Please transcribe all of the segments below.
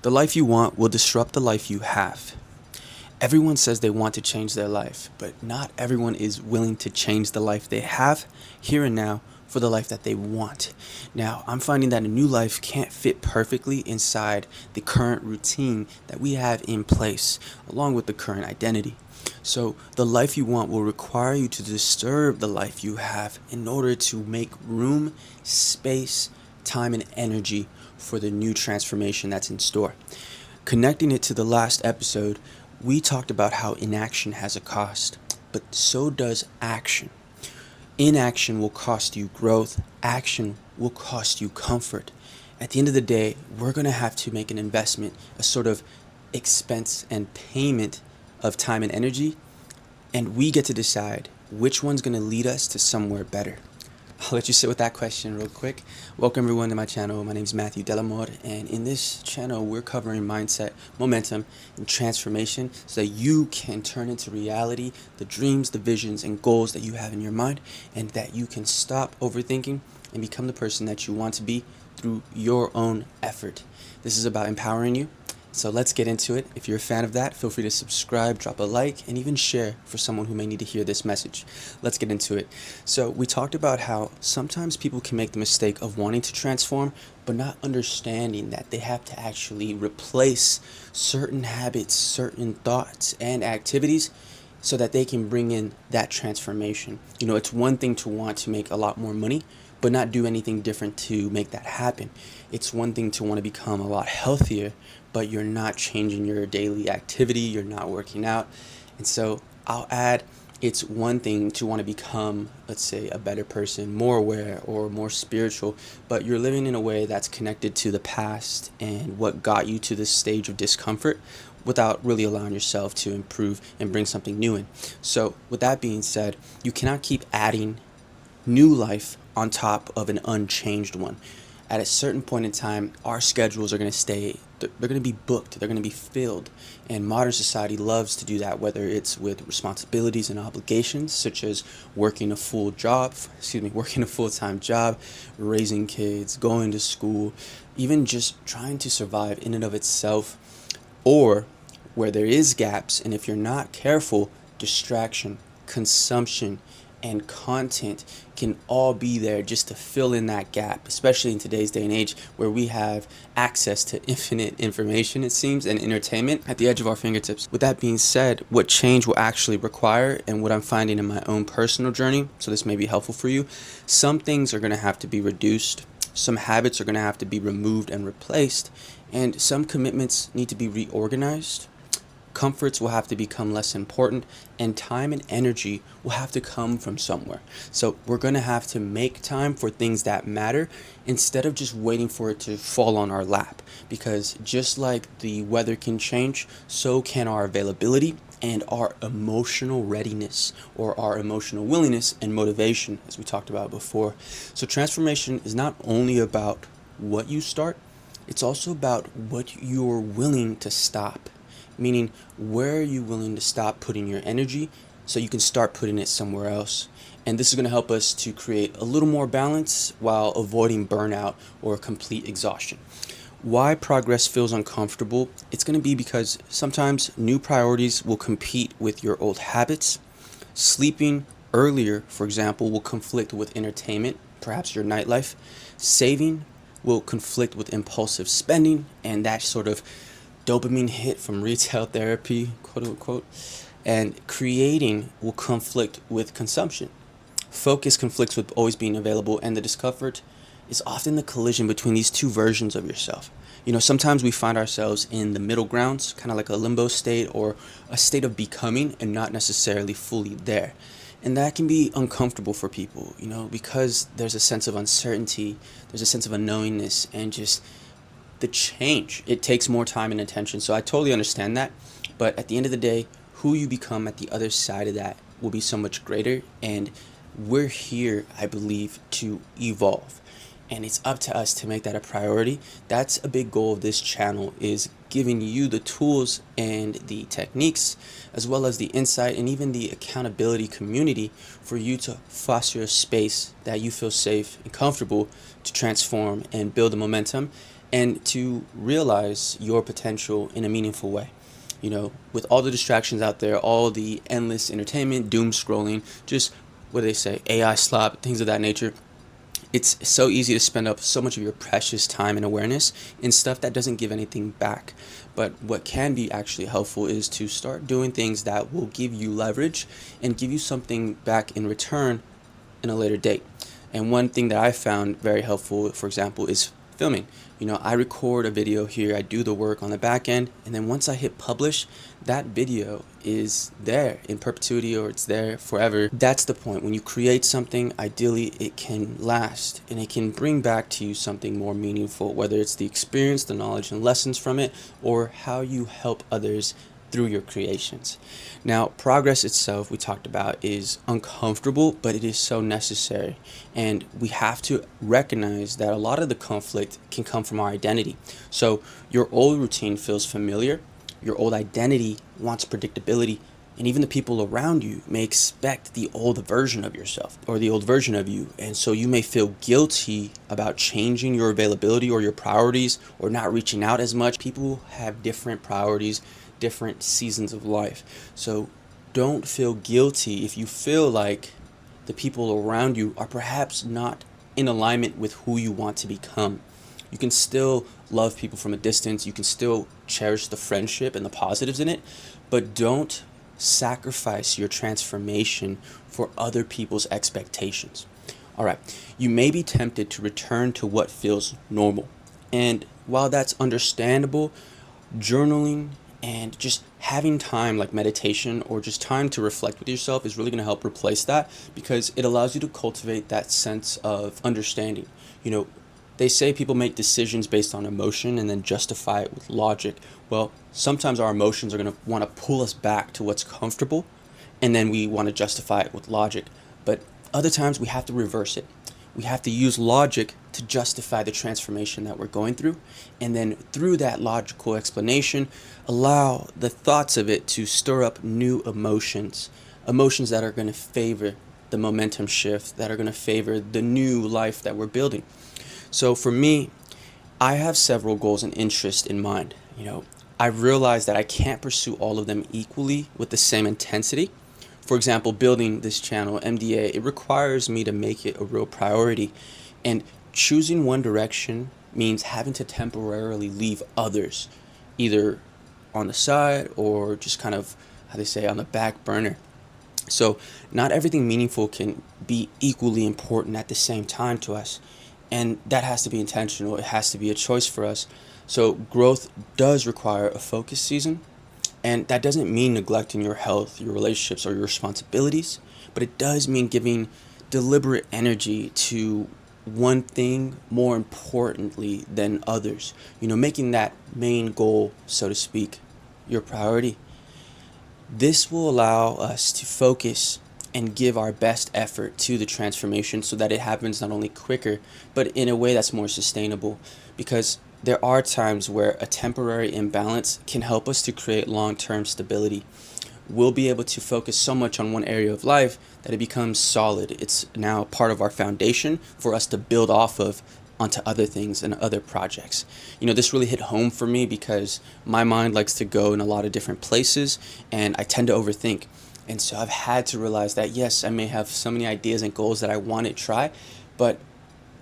The life you want will disrupt the life you have. Everyone says they want to change their life, but not everyone is willing to change the life they have here and now for the life that they want. Now, I'm finding that a new life can't fit perfectly inside the current routine that we have in place, along with the current identity. So, the life you want will require you to disturb the life you have in order to make room, space, time, and energy for the new transformation that's in store. Connecting it to the last episode, we talked about how inaction has a cost, but so does action. Inaction will cost you growth, action will cost you comfort. At the end of the day, we're going to have to make an investment, a sort of expense and payment of time and energy, and we get to decide which one's going to lead us to somewhere better. I'll let you sit with that question real quick. Welcome everyone to my channel. My name is Matthew Amor, and in this channel we're covering mindset, momentum, and transformation so that you can turn into reality the dreams, the visions, and goals that you have in your mind, and that you can stop overthinking and become the person that you want to be through your own effort. This is about empowering you. So let's get into it. If you're a fan of that, feel free to subscribe, drop a like, and even share for someone who may need to hear this message. Let's get into it. So we talked about how sometimes people can make the mistake of wanting to transform, but not understanding that they have to actually replace certain habits, certain thoughts, and activities so that they can bring in that transformation. It's one thing to want to make a lot more money, but not do anything different to make that happen. It's one thing to want to become a lot healthier, but you're not changing your daily activity, you're not working out. And so I'll add, it's one thing to want to become, let's say, a better person, more aware or more spiritual, but you're living in a way that's connected to the past and what got you to this stage of discomfort without really allowing yourself to improve and bring something new in. So with that being said, you cannot keep adding new life on top of an unchanged one. At a certain point in time, our schedules are going to they're going to be booked, they're going to be filled, and modern society loves to do that, whether it's with responsibilities and obligations such as working a full-time job, raising kids, going to school, even just trying to survive in and of itself, or where there is gaps, and if you're not careful, distraction, consumption, and content can all be there just to fill in that gap, especially in today's day and age where we have access to infinite information, it seems, and entertainment at the edge of our fingertips. With that being said, what change will actually require, and what I'm finding in my own personal journey, so this may be helpful for you, some things are going to have to be reduced, some habits are going to have to be removed and replaced, and some commitments need to be reorganized. Comforts will have to become less important, and time and energy will have to come from somewhere. So we're going to have to make time for things that matter instead of just waiting for it to fall on our lap. Because just like the weather can change, so can our availability and our emotional readiness, or our emotional willingness and motivation, as we talked about before. So transformation is not only about what you start, it's also about what you're willing to stop. Meaning, where are you willing to stop putting your energy so you can start putting it somewhere else? And this is going to help us to create a little more balance while avoiding burnout or complete exhaustion. Why progress feels uncomfortable? It's going to be because sometimes new priorities will compete with your old habits. Sleeping earlier, for example, will conflict with entertainment, perhaps your nightlife. Saving will conflict with impulsive spending and that sort of dopamine hit from retail therapy, quote unquote, and creating will conflict with consumption. Focus conflicts with always being available, and the discomfort is often the collision between these two versions of yourself. Sometimes we find ourselves in the middle grounds, kind of like a limbo state or a state of becoming and not necessarily fully there. And that can be uncomfortable for people, because there's a sense of uncertainty, there's a sense of unknowingness, and just the change. It takes more time and attention. So I totally understand that. But at the end of the day, who you become at the other side of that will be so much greater. And we're here, I believe, to evolve. And it's up to us to make that a priority. That's a big goal of this channel, is giving you the tools and the techniques, as well as the insight and even the accountability community for you to foster a space that you feel safe and comfortable to transform and build the momentum and to realize your potential in a meaningful way. With all the distractions out there, all the endless entertainment, doom scrolling, just what do they say, AI slop, things of that nature, it's so easy to spend up so much of your precious time and awareness in stuff that doesn't give anything back. But what can be actually helpful is to start doing things that will give you leverage and give you something back in return in a later date. And one thing that I found very helpful, for example, is filming. I record a video here, I do the work on the back end, and then once I hit publish, that video is there in perpetuity, or it's there forever. That's the point. When you create something, ideally it can last and it can bring back to you something more meaningful, whether it's the experience, the knowledge and lessons from it, or how you help others through your creations. Now, progress itself, we talked about, is uncomfortable, but it is so necessary. And we have to recognize that a lot of the conflict can come from our identity. So your old routine feels familiar, your old identity wants predictability, and even the people around you may expect the old version of yourself or the old version of you. And so you may feel guilty about changing your availability or your priorities or not reaching out as much. People have different priorities, different seasons of life. So don't feel guilty if you feel like the people around you are perhaps not in alignment with who you want to become. You can still love people from a distance. You can still cherish the friendship and the positives in it, but don't sacrifice your transformation for other people's expectations. All right, you may be tempted to return to what feels normal. And while that's understandable, journaling and just having time like meditation or just time to reflect with yourself is really going to help replace that, because it allows you to cultivate that sense of understanding. They say people make decisions based on emotion and then justify it with logic. Well, sometimes our emotions are going to want to pull us back to what's comfortable, and then we want to justify it with logic. But other times we have to reverse it. We have to use logic to justify the transformation that we're going through, and then through that logical explanation, allow the thoughts of it to stir up new emotions that are going to favor the momentum shift, that are going to favor the new life that we're building. So for me, I have several goals and interests in mind. I realize that I can't pursue all of them equally with the same intensity. For example, building this channel, MDA, it requires me to make it a real priority. And choosing one direction means having to temporarily leave others, either on the side or just kind of, how they say, on the back burner. So not everything meaningful can be equally important at the same time to us. And that has to be intentional. It has to be a choice for us. So growth does require a focus season. And that doesn't mean neglecting your health, your relationships, or your responsibilities, but it does mean giving deliberate energy to one thing more importantly than others. Making that main goal, so to speak, your priority. This will allow us to focus and give our best effort to the transformation so that it happens not only quicker, but in a way that's more sustainable. Because there are times where a temporary imbalance can help us to create long-term stability. We'll be able to focus so much on one area of life that it becomes solid. It's now part of our foundation for us to build off of onto other things and other projects. This really hit home for me because my mind likes to go in a lot of different places and I tend to overthink. And so I've had to realize that, yes, I may have so many ideas and goals that I want to try, but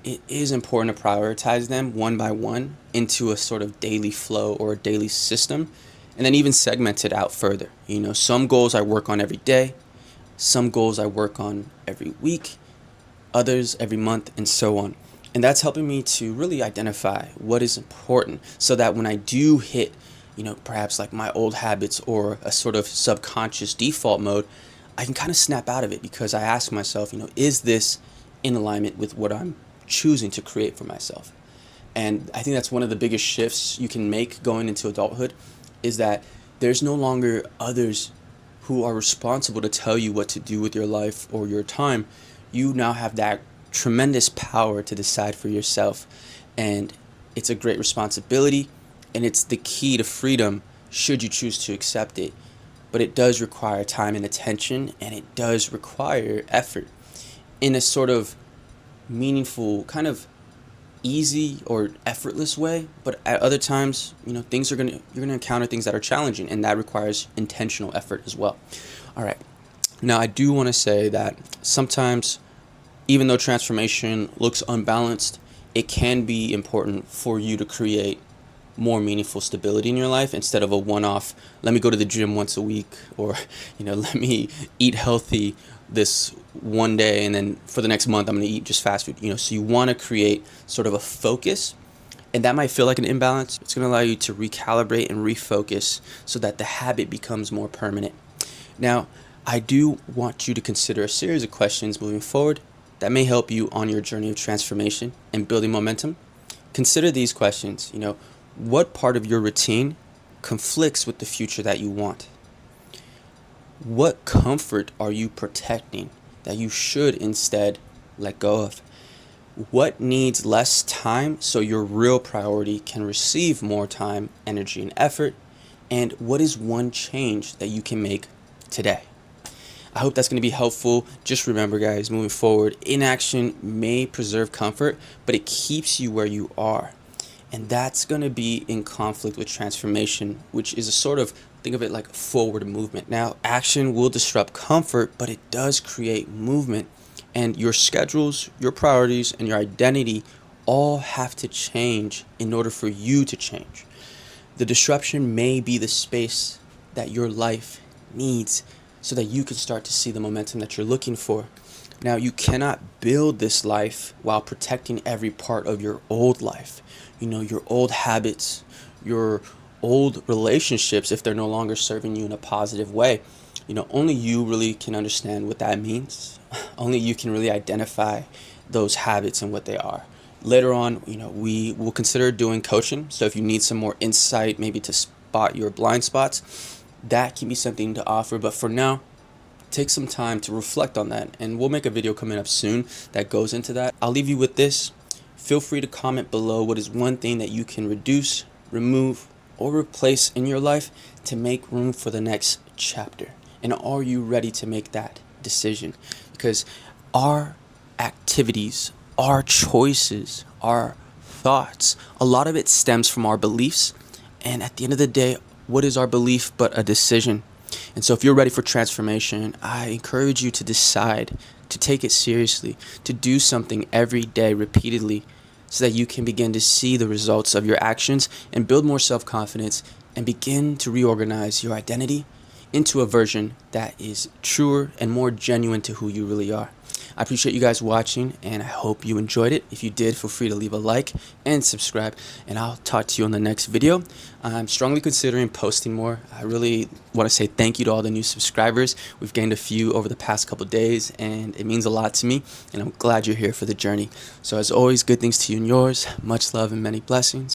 it is important to prioritize them one by one into a sort of daily flow or a daily system, and then even segment it out further. Some goals I work on every day, some goals I work on every week, others every month, and so on. And that's helping me to really identify what is important so that when I do hit perhaps like my old habits or a sort of subconscious default mode, I can kind of snap out of it because I ask myself, is this in alignment with what I'm choosing to create for myself? And I think that's one of the biggest shifts you can make going into adulthood, is that there's no longer others who are responsible to tell you what to do with your life or your time. You now have that tremendous power to decide for yourself. And it's a great responsibility, and it's the key to freedom should you choose to accept it. But it does require time and attention, and it does require effort in a sort of meaningful kind of easy or effortless way, but at other times, you're gonna encounter things that are challenging, and that requires intentional effort as well. All right. Now, I do want to say that sometimes, even though transformation looks unbalanced, it can be important for you to create more meaningful stability in your life instead of a one-off, let me go to the gym once a week, or let me eat healthy this one day, and then for the next month I'm going to eat just fast food. So you want to create sort of a focus, and that might feel like an imbalance. It's going to allow you to recalibrate and refocus so that the habit becomes more permanent. Now, I do want you to consider a series of questions moving forward that may help you on your journey of transformation and building momentum. Consider these questions. What part of your routine conflicts with the future that you want? What comfort are you protecting that you should instead let go of? What needs less time so your real priority can receive more time, energy, and effort? And what is one change that you can make today? I hope that's going to be helpful. Just remember, guys, moving forward, inaction may preserve comfort, but it keeps you where you are. And that's going to be in conflict with transformation, which is a sort of, think of it like forward movement. Now, action will disrupt comfort, but it does create movement. And your schedules, your priorities, and your identity all have to change in order for you to change. The disruption may be the space that your life needs so that you can start to see the momentum that you're looking for. Now, you cannot build this life while protecting every part of your old life. Your old habits, your old relationships, if they're no longer serving you in a positive way. Only you really can understand what that means. Only you can really identify those habits and what they are. Later on, we will consider doing coaching. So if you need some more insight, maybe to spot your blind spots, that can be something to offer. But for now, take some time to reflect on that, and we'll make a video coming up soon that goes into that. I'll leave you with this. Feel free to comment below what is one thing that you can reduce, remove, or replace in your life to make room for the next chapter. And are you ready to make that decision? Because our activities, our choices, our thoughts, a lot of it stems from our beliefs. And at the end of the day, what is our belief but a decision? And so if you're ready for transformation, I encourage you to decide to take it seriously, to do something every day repeatedly so that you can begin to see the results of your actions and build more self-confidence and begin to reorganize your identity into a version that is truer and more genuine to who you really are. I appreciate you guys watching, and I hope you enjoyed it. If you did, feel free to leave a like and subscribe, and I'll talk to you on the next video. I'm strongly considering posting more. I really want to say thank you to all the new subscribers. We've gained a few over the past couple days, and it means a lot to me, and I'm glad you're here for the journey. So as always, good things to you and yours. Much love and many blessings.